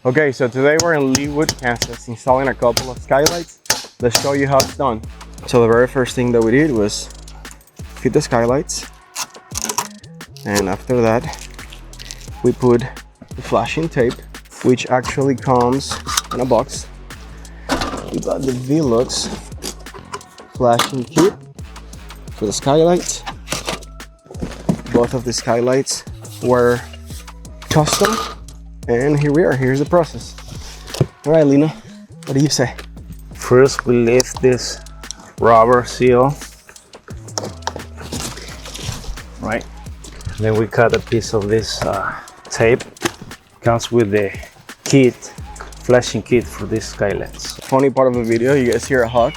Okay, so today we're in Leawood, Kansas, installing a couple of skylights. Let's show you how it's done. So the very first thing that we did was fit the skylights, and after that we put the flashing tape, which actually comes in a box. We got the Velux flashing kit for the skylights. Both of the skylights were custom, and here we are. Here's the process. All right, Lina, what do you say? First, we lift this rubber seal, right? Then we cut a piece of this tape. Comes with the kit, flashing kit for these skylights. Funny part of the video, you guys hear a hawk?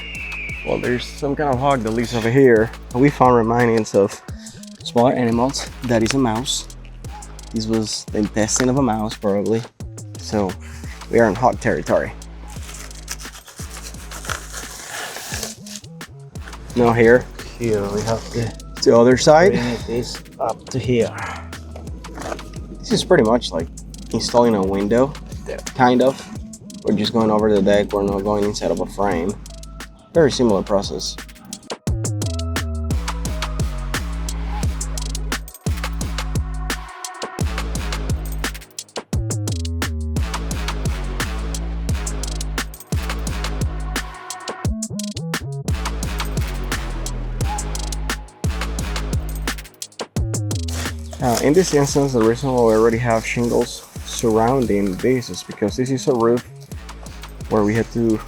Well, there's some kind of hawk that lives over here. We found remains of smaller animals. That is a mouse. This was the intestine of a mouse, probably. So we are in hawk territory. Now here we have the other side. bring this up to here. This is pretty much like installing a window, kind of. We're just going over the deck. We're not going inside of a frame. Very similar process. In this instance, the reason why we already have shingles surrounding this is because this is a roof where we had to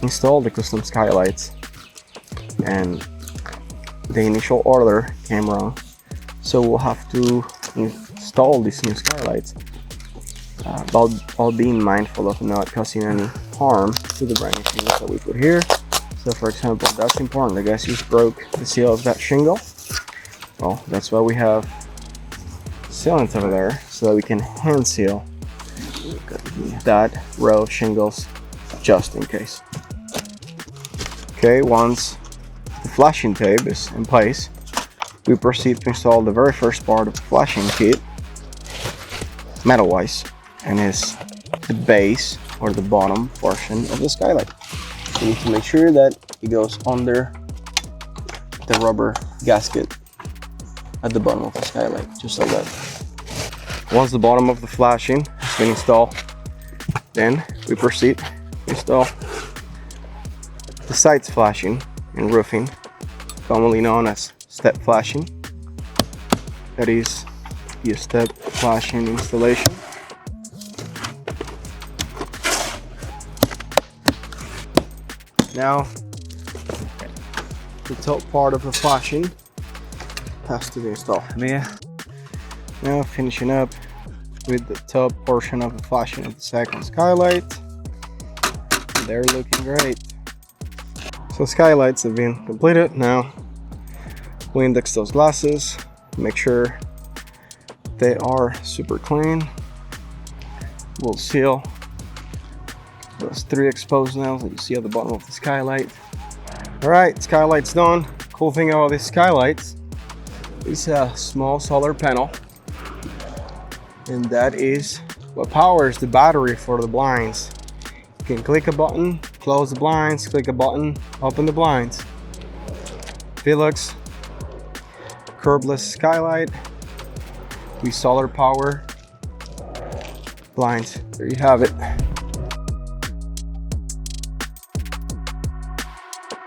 install the custom skylights, and the initial order came wrong, so we'll have to install these new skylights while being mindful of not causing any harm to the brand new shingles that we put here. So for example, that's important. The guys just broke the seal of that shingle. Well, that's why we have sealants over there, so that we can hand seal that row of shingles just in case. Okay, once the flashing tape is in place, we proceed to install the very first part of the flashing kit, metal wise, and is the base or the bottom portion of the skylight. We need to make sure that it goes under the rubber gasket at the bottom of the skylight, just like that. Once the bottom of the flashing has been installed, then we proceed to install the sides flashing in roofing, commonly known as step flashing. That is the step flashing installation. Now, the top part of the flashing has to be installed. Now finishing up with the top portion of the flashing of the second skylight. They're looking great. So skylights have been completed. Now we index those glasses, make sure they are super clean. We'll seal those 3 exposed nails that you see at the bottom of the skylight. Alright, skylight's done. Cool thing about these skylights is a small solar panel, and that is what powers the battery for the blinds. You can click a button, close the blinds, click a button, open the blinds. Velux curbless skylight with solar power blinds. There you have it.